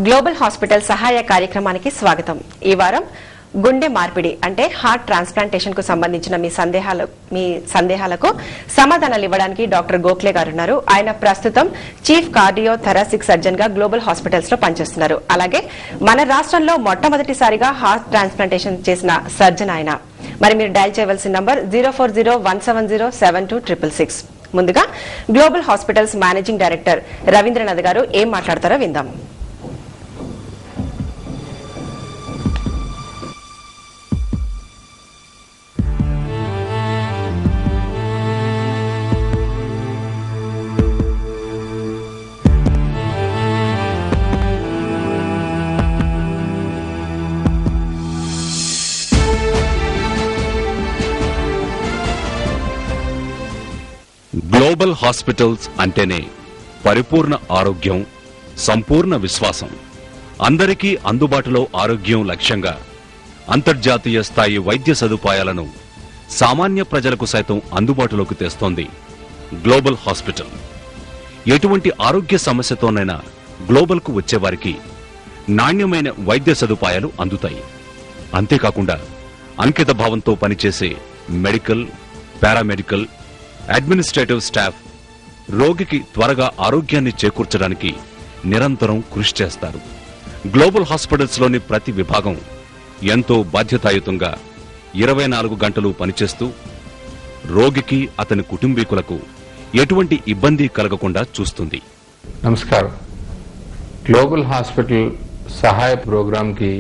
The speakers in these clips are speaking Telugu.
గ్లోబల్ హాస్పిటల్ సహాయ కార్యక్రమానికి స్వాగతం. ఈ వారం గుండె మార్పిడి అంటే హార్ట్ ట్రాన్స్ప్లాంటేషన్ కు సంబంధించిన మీ సందేహాలకు సమాధానాలు ఇవ్వడానికి డాక్టర్ గోఖలే గారు ఉన్నారు. ఆయన ప్రస్తుతం చీఫ్ కార్డియో థొరాసిక్ సర్జన్ గా గ్లోబల్ హాస్పిటల్స్ లో పనిచేస్తున్నారు. అలాగే మన రాష్ట్రంలో మొట్టమొదటిసారిగా హార్ట్ ట్రాన్స్ప్లాంటేషన్ చేసిన సర్జన్ ఆయన. మరి మీరు డయల్ చేయవలసిన నంబర్ 0401707266. ముందుగా global hospitals managing director Ravindranath గారు ఏం మాట్లాడతారో విందాం. గ్లోబల్ హాస్పిటల్స్ అంటేనే పరిపూర్ణ ఆరోగ్యం, సంపూర్ణ విశ్వాసం. అందరికీ అందుబాటులో ఆరోగ్యం లక్ష్యంగా అంతర్జాతీయ స్థాయి వైద్య సదుపాయాలను సామాన్య ప్రజలకు సైతం అందుబాటులోకి తెస్తోంది గ్లోబల్ హాస్పిటల్. ఎటువంటి ఆరోగ్య సమస్యతోనైనా గ్లోబల్ కు వచ్చేవారికి నాణ్యమైన వైద్య సదుపాయాలు అందుతాయి. అంతేకాకుండా అంకిత భావంతో పనిచేసే మెడికల్, పారామెడికల్, అడ్మినిస్ట్రేటివ్ స్టాఫ్ రోగికి త్వరగా ఆరోగ్యాన్ని చేకూర్చడానికి నిరంతరం కృషి చేస్తారు. గ్లోబల్ హాస్పిటల్స్ లోని ప్రతి విభాగం ఎంతో బాధ్యతాయుతంగా 24 గంటలు పనిచేస్తూ రోగికి, అతని కుటుంబీకులకు ఎటువంటి ఇబ్బంది కలగకుండా చూస్తుంది. నమస్కారం. గ్లోబల్ హాస్పిటల్ సహాయ ప్రోగ్రాంకి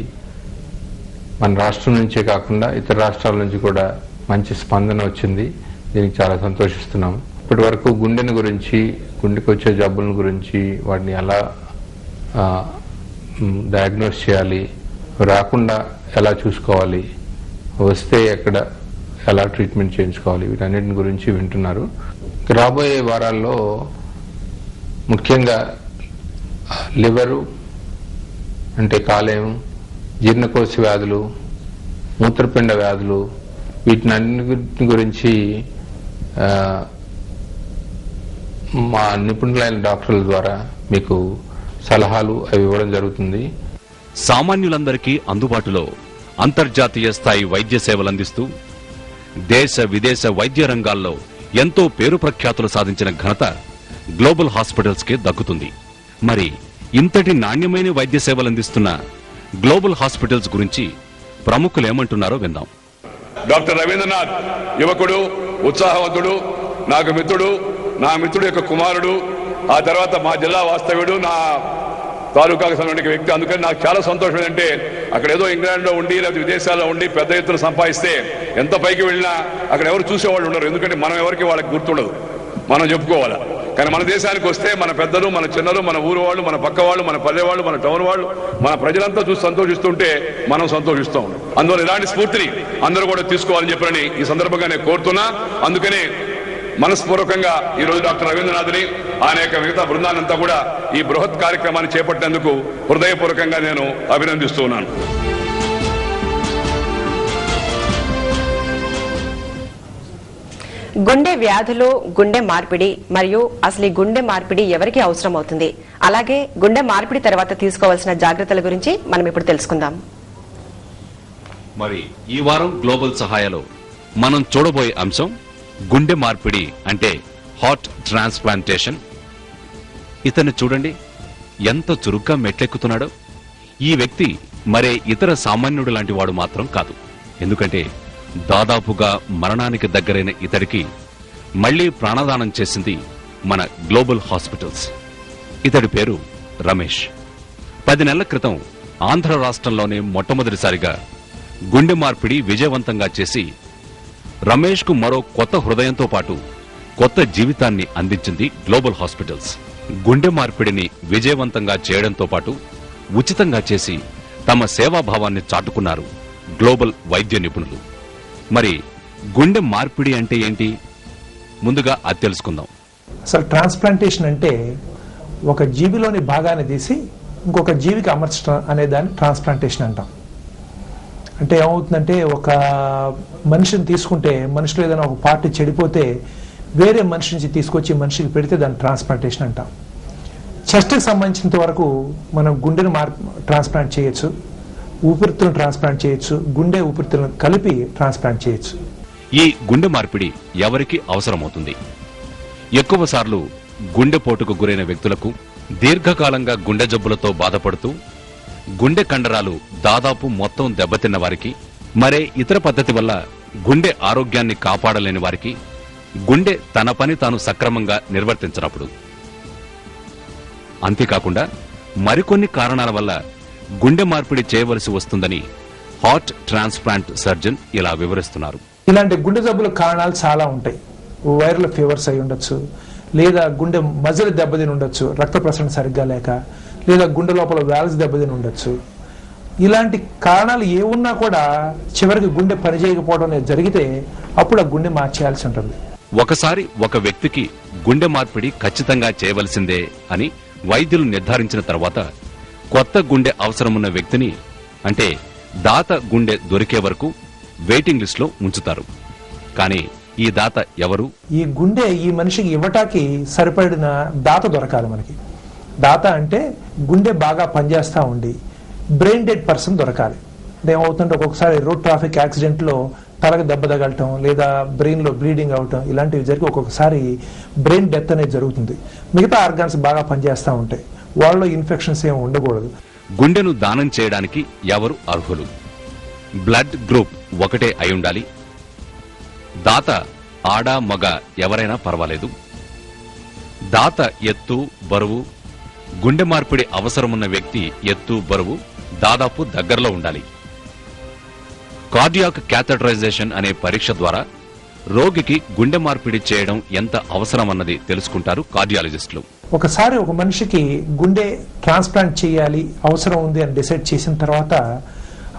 మన రాష్ట్రం నుంచే కాకుండా ఇతర రాష్ట్రాల నుంచి కూడా మంచి స్పందన వచ్చింది. దీనికి చాలా సంతోషిస్తున్నాం. ఇప్పటి వరకు గుండెని గురించి, గుండెకి వచ్చే జబ్బుల గురించి, వాటిని ఎలా డయాగ్నోస్ చేయాలి, రాకుండా ఎలా చూసుకోవాలి, వస్తే ఎక్కడ ఎలా ట్రీట్మెంట్ చేయించుకోవాలి, వీటన్నిటిని గురించి వింటున్నారు. రాబోయే వారాల్లో ముఖ్యంగా లివరు అంటే కాలేయం, జీర్ణకోశ వ్యాధులు, మూత్రపిండ వ్యాధులు, వీటినన్నిటి గురించి మా నిపుణులైన డాక్టర్ల ద్వారా మీకు సలహాలు అవి ఇవ్వడం జరుగుతుంది. సామాన్యులందరికీ అందుబాటులో అంతర్జాతీయ స్థాయి వైద్య సేవలందిస్తూ దేశ విదేశ వైద్య రంగాల్లో ఎంతో పేరు ప్రఖ్యాతులు సాధించిన ఘనత గ్లోబల్ హాస్పిటల్స్ కే దక్కుతుంది. మరి ఇంతటి నాణ్యమైన వైద్య సేవలందిస్తున్న గ్లోబల్ హాస్పిటల్స్ గురించి ప్రముఖులేమంటున్నారో విందాం. డాక్టర్ రవీంద్రనాథ్ యువకుడు, ఉత్సాహవంతుడు, నాకు మిత్రుడు, నా మిత్రుడు యొక్క కుమారుడు, ఆ తర్వాత మా జిల్లా వాస్తవ్యుడు, నా తాలూకాకు సంబంధించిన వ్యక్తి. అందుకని నాకు చాలా సంతోషం ఏంటంటే అక్కడ ఏదో ఇంగ్లాండ్లో ఉండి లేదా విదేశాల్లో ఉండి పెద్ద ఎత్తున సంపాదిస్తే ఎంత పైకి వెళ్ళినా అక్కడ ఎవరు చూసేవాళ్ళు ఉండరు. ఎందుకంటే మనం ఎవరికి వాళ్ళకి గుర్తుండదు, మనం చెప్పుకోవాలా. కానీ మన దేశానికి వస్తే మన పెద్దలు, మన చిన్నలు, మన ఊరు వాళ్ళు, మన పక్క వాళ్ళు, మన పల్లె వాళ్ళు, మన టౌన్ వాళ్ళు, మన ప్రజలంతా చూసి సంతోషిస్తుంటే మనం సంతోషిస్తాం. అందువల్ల ఇలాంటి స్ఫూర్తిని అందరూ కూడా తీసుకోవాలని చెప్పని ఈ సందర్భంగా నేను కోరుతున్నా. అందుకనే మనస్పూర్వకంగా ఈ రోజు డాక్టర్ రవీంద్రనాథ్ని, ఆయన యొక్క మిగతా బృందాన్నంతా కూడా ఈ బృహత్ కార్యక్రమాన్ని చేపట్టినందుకు హృదయపూర్వకంగా నేను అభినందిస్తూ ఉన్నాను. గుండె వ్యాధులు, గుండె మార్పిడి మరియు అసలు గుండె మార్పిడి ఎవరికి అవసరం అవుతుంది, అలాగే గుండె మార్పిడి తర్వాత తీసుకోవాల్సిన జాగ్రత్తల గురించి మనం ఇప్పుడు తెలుసుకుందాం. మరి ఈ వారం గ్లోబల్ సహాయలో మనం చూడబోయే అంశం గుండె మార్పిడి అంటే హార్ట్ ట్రాన్స్ప్లాంటేషన్. ఇతన్ని చూడండి, ఎంత చురుగ్గా మెట్లెక్కుతున్నాడో. ఈ వ్యక్తి మరే ఇతర సామాన్యుడు లాంటి వాడు మాత్రం కాదు. ఎందుకంటే దాదాపుగా మరణానికి దగ్గరైన ఇతడికి మళ్లీ ప్రాణదానం చేసింది మన గ్లోబల్ హాస్పిటల్స్. ఇతడి పేరు రమేష్. 10 నెలల క్రితం ఆంధ్ర రాష్ట్రంలోనే మొట్టమొదటిసారిగా గుండె మార్పిడి విజయవంతంగా చేసి రమేష్ కు మరో కొత్త హృదయంతో పాటు కొత్త జీవితాన్ని అందించింది గ్లోబల్ హాస్పిటల్స్. గుండె మార్పిడిని విజయవంతంగా చేయడంతో పాటు ఉచితంగా చేసి తమ సేవాభావాన్ని చాటుకున్నారు గ్లోబల్ వైద్య నిపుణులు. మరి గుండె మార్పిడి అంటే ఏంటి, ముందుగా అది తెలుసుకుందాం. అసలు ట్రాన్స్ప్లాంటేషన్ అంటే ఒక జీవిలోని భాగాన్ని తీసి ఇంకొక జీవికి అమర్చడం అనే దాన్ని ట్రాన్స్ప్లాంటేషన్ అంటాం. అంటే ఏమవుతుందంటే ఒక మనిషిని తీసుకుంటే మనిషిలో ఏదైనా ఒక పార్ట్ చెడిపోతే వేరే మనిషి నుంచి తీసుకొచ్చి మనిషికి పెడితే దాన్ని ట్రాన్స్ప్లాంటేషన్ అంటాం. చెస్ట్కి సంబంధించినంత వరకు మనం గుండెను ట్రాన్స్ప్లాంట్ చేయొచ్చు, ఊపిరితిత్తులను ట్రాన్స్ప్లాంట్ చేయొచ్చు, గుండె ఊపిరితిత్తులను కలిపి ట్రాన్స్ప్లాంట్ చేయొచ్చు. ఈ గుండె మార్పిడి ఎవరికి అవసరమవుతుంది? ఎక్కువ సార్లు గుండెపోటుకు గురైన వ్యక్తులకు, దీర్ఘకాలంగా గుండె జబ్బులతో బాధపడుతూ గుండె కండరాలు దాదాపు మొత్తం దెబ్బతిన్న వారికి, మరే ఇతర పద్ధతి వల్ల గుండె ఆరోగ్యాన్ని కాపాడలేని వారికి, గుండె తన పని తాను సక్రమంగా నిర్వర్తించినప్పుడు. అంతేకాకుండా మరికొన్ని కారణాల వల్ల గుండె మార్పిడి చేయవలసి వస్తుందని హార్ట్ ట్రాన్స్ప్లాంట్ సర్జన్ ఇలా వివరిస్తున్నారు. ఇలాంటి గుండె జబ్బుల కారణాలు చాలా ఉంటాయి. వైరల్ ఫీవర్స్ అయి ఉండొచ్చు, లేదా గుండె మజిల్ దెబ్బతిని ఉండొచ్చు రక్త ప్రసరణ సరిగ్గా లేక, లేదా గుండె లోపల వాల్వ్స్ దెబ్బతిని ఉండొచ్చు. ఇలాంటి కారణాలు ఏ ఉన్నా కూడా చివరికి గుండె పనిచేయకపోవడం అనేది జరిగితే అప్పుడు ఆ గుండె మార్చేయాల్సి ఉంటుంది. ఒకసారి ఒక వ్యక్తికి గుండె మార్పిడి ఖచ్చితంగా చేయవలసిందే అని వైద్యులు నిర్ధారించిన తర్వాత కొత్త గుండె అవసరమున్న వ్యక్తిని, అంటే దాత గుండె దొరికే వరకు వెయిటింగ్ లిస్ట్ లో ఉంచుతారు. కానీ ఈ దాత ఎవరు? ఈ గుండె ఈ మనిషికి ఇవ్వటానికి సరిపడిన దాత దొరకాలి మనకి. దాత అంటే గుండె బాగా పనిచేస్తూ ఉండి బ్రెయిన్ డెడ్ పర్సన్ దొరకాలి. అంటే ఏమవుతుంటే ఒక్కొక్కసారి రోడ్ ట్రాఫిక్ యాక్సిడెంట్ లో తలకు దెబ్బ తగలటం, లేదా బ్రెయిన్ లో బ్లీడింగ్ అవటం, ఇలాంటివి జరిగి ఒక్కొక్కసారి బ్రెయిన్ డెత్ అనేది జరుగుతుంది. మిగతా ఆర్గాన్స్ బాగా పనిచేస్తూ ఉంటాయి, వాళ్ళలో ఇన్ఫెక్షన్స్ ఏమి ఉండకూడదు. గుండెను దానం చేయడానికి ఎవరు అర్హులు? బ్లడ్ గ్రూప్ ఒకటే అయి ఉండాలి. దాత ఆడ మగ ఎవరైనా పర్వాలేదు. దాత ఎత్తు బరువు, గుండె మార్పిడి అవసరమున్న వ్యక్తి ఎత్తు బరువు దాదాపు దగ్గరలో ఉండాలి. కార్డియాక్ క్యాథటరైజేషన్ అనే పరీక్ష ద్వారా రోగికి గుండె మార్పిడి చేయడం ఎంత అవసరమన్నది తెలుసుకుంటారు కార్డియాలజిస్టులు. ఒకసారి ఒక మనిషికి గుండె ట్రాన్స్ప్లాంట్ చేయాలి అవసరం ఉంది అని డిసైడ్ చేసిన తర్వాత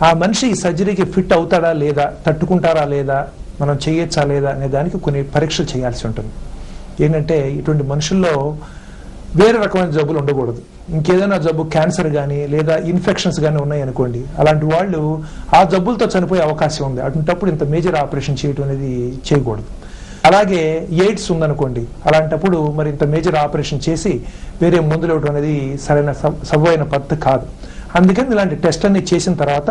ఆ మనిషి ఈ సర్జరీకి ఫిట్ అవుతాడా లేదా, తట్టుకుంటారా లేదా, మనం చేయొచ్చా లేదా అనే దానికి కొన్ని పరీక్షలు చేయాల్సి ఉంటుంది. ఏంటంటే ఇటువంటి మనుషుల్లో వేరే రకమైన జబ్బులు ఉండకూడదు. ఇంకేదైనా జబ్బు, క్యాన్సర్ కానీ లేదా ఇన్ఫెక్షన్స్ కానీ ఉన్నాయనుకోండి, అలాంటి వాళ్ళు ఆ జబ్బులతో చనిపోయే అవకాశం ఉంది. అటువంటిప్పుడు ఇంత మేజర్ ఆపరేషన్ చేయడం అనేది చేయకూడదు. అలాగే ఎయిడ్స్ ఉందనుకోండి, అలాంటప్పుడు మరి ఇంత మేజర్ ఆపరేషన్ చేసి వేరే మందులు ఇవ్వడం అనేది సరైన సబైన పద్ధతి కాదు. అందుకని ఇలాంటి టెస్ట్ అన్ని చేసిన తర్వాత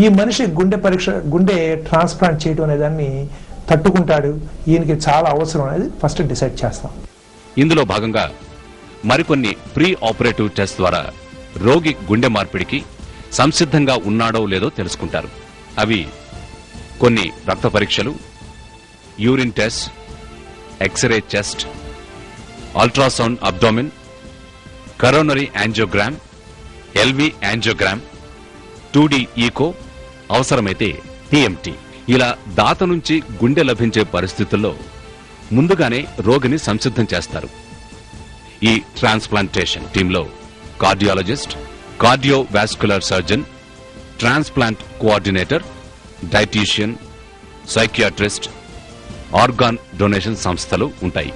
ఈ మనిషి గుండె ట్రాన్స్ప్లాంట్ చేయడం అనే దాన్ని తట్టుకుంటాడు, ఈయనకి చాలా అవసరం అనేది ఫస్ట్ డిసైడ్ చేస్తాం. ఇందులో భాగంగా మరికొన్ని ప్రీ ఆపరేటివ్ టెస్ట్ ద్వారా రోగి గుండె మార్పిడికి సంసిద్ధంగా ఉన్నాడో లేదో తెలుసుకుంటారు. అవి కొన్ని రక్త పరీక్షలు, urine test, X-ray chest, ultrasound abdomen, coronary angiogram, LV angiogram, 2D echo, అవసరమైతే టీఎంటీ. ఇలా దాత నుంచి గుండె లభించే పరిస్థితుల్లో ముందుగానే రోగిని సంసిద్ధం చేస్తారు. ఈ ట్రాన్స్ప్లాంటేషన్ టీంలో cardiologist, cardiovascular surgeon, transplant coordinator, dietitian, psychiatrist, organ donation సంస్థలు ఉంటాయి.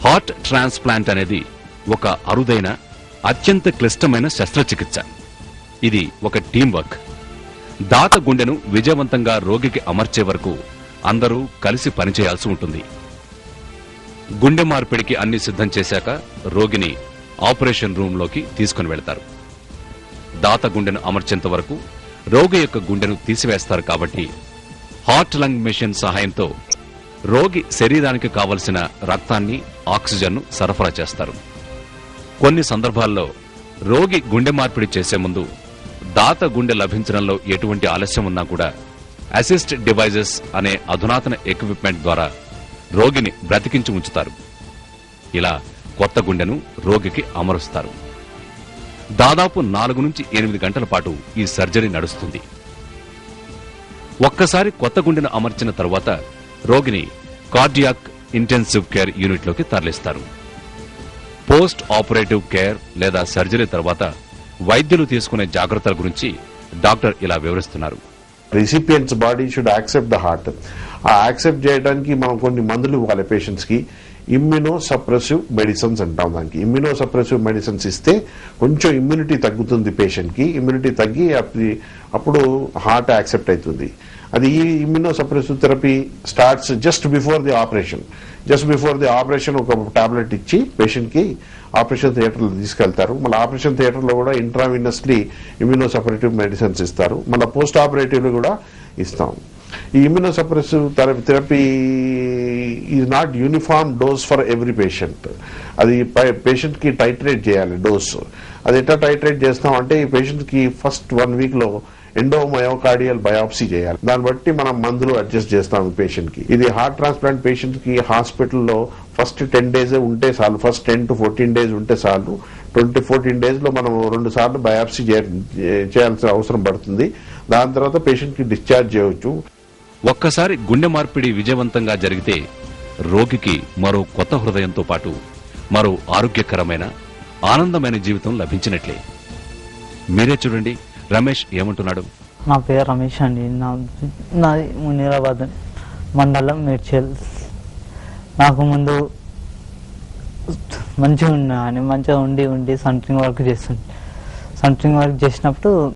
హార్ట్ ట్రాన్స్ప్లాంట్ అనేది ఒక అరుదైన, అత్యంత క్లిష్టమైన శస్త్రచికిత్స. ఇది ఒక టీం వర్క్. దాత గుండెను విజయవంతంగా రోగికి అమర్చే వరకు అందరూ కలిసి పనిచేయాల్సి ఉంటుంది. గుండె మార్పిడికి అన్ని సిద్ధం చేశాక రోగిని ఆపరేషన్ రూంలోకి తీసుకుని వెళతారు. దాత గుండెను అమర్చేంత వరకు రోగి యొక్క గుండెను తీసివేస్తారు. కాబట్టి హార్ట్ లంగ్ మెషిన్ సహాయంతో రోగి శరీరానికి కావలసిన రక్తాన్ని, ఆక్సిజన్ను సరఫరా చేస్తారు. కొన్ని సందర్భాల్లో రోగి గుండె మార్పిడి చేసే ముందు దాత గుండె లభించడంలో ఎటువంటి ఆలస్యం ఉన్నా కూడా అసిస్ట్ డివైజెస్ అనే అధునాతన ఎక్విప్మెంట్ ద్వారా రోగిని బ్రతికించి ఉంచుతారు. ఇలా కొత్త గుండెను రోగికి అమరుస్తారు. దాదాపు 4 నుంచి 8 గంటల పాటు ఈ సర్జరీ నడుస్తుంది. ఒక్కసారి కొత్త గుండెను అమర్చిన తరువాత రోగిని కార్డియాక్ ఇంటెన్సివ్ కేర్ యూనిట్లోకి తరలిస్తారు. పోస్ట్ ఆపరేటివ్ కేర్ లేదా సర్జరీ తర్వాత వైద్యులు తీసుకునే జాగ్రత్తల గురించి డాక్టర్ ఇలా వివరిస్తున్నారు. Recipients body should accept the heart. ఆ యాక్సెప్ట్ చేయడానికి మనం కొన్ని మందులు ఇవ్వాలి పేషెంట్స్ కి. ఇమ్యూనో సప్రెసివ్ మెడిసిన్స్ అంటాం. దానికి ఇమ్యూనో సప్రెసివ్ మెడిసిన్స్ ఇస్తే కొంచెం ఇమ్యూనిటీ తగ్గుతుంది పేషెంట్ కి. ఇమ్యూనిటీ తగ్గి అప్పుడు హార్ట్ యాక్సెప్ట్ అవుతుంది. అది ఈ immuno suppressive therapy starts just before the operation. Just before the operation ఒక టాబ్లెట్ ఇచ్చి పేషెంట్కి ఆపరేషన్ థియేటర్లో తీసుకెళ్తారు. మళ్ళీ ఆపరేషన్ థియేటర్లో కూడా ఇంట్రావినస్లీ ఇమ్యూనోసపరేటివ్ మెడిసిన్స్ ఇస్తారు. మళ్ళీ పోస్ట్ ఆపరేటివ్లు కూడా ఇస్తాం. ఈ immunosuppressive therapy is not uniform dose for every patient. అది పేషెంట్కి టైట్రేట్ చేయాలి డోస్. అది ఎట్లా టైట్రేట్ చేస్తాం అంటే ఈ పేషెంట్కి ఫస్ట్ 1 వీక్లో ఎండోమయోకార్డియల్ బయాప్సీ చేయాలి. దాన్ని బట్టి మనం మందులు అడ్జస్ట్ చేస్తాం పేషెంట్కి. ఇది హార్ట్ ట్రాన్స్ప్లాంట్ పేషెంట్కి హాస్పిటల్లో ఫస్ట్ 10 days ఉంటే చాలు, ఫస్ట్ 10 to 14 days ఉంటే చాలు. 14 daysలో మనం 2 సార్లు బయాప్సీ చేయాల్సిన అవసరం పడుతుంది. దాని తర్వాత పేషెంట్కి డిశ్చార్జ్ చేయవచ్చు. ఒక్కసారి గుండె మార్పిడి విజయవంతంగా జరిగితే రోగికి మరో కొత్త హృదయంతో పాటు మరో ఆరోగ్యకరమైన ఆనందమైన జీవితం లభించినట్లే. మీరే చూడండి రమేష్ ఏమంటున్నాడు. నా పేరు రమేష్ అండి. నాది మునీరాబాద్ మండలం మేడ్చల్. నాకు ముందు మంచిగా ఉండి సంటరింగ్ వర్క్ చేస్తుండే. సంటరింగ్ వర్క్ చేసినప్పుడు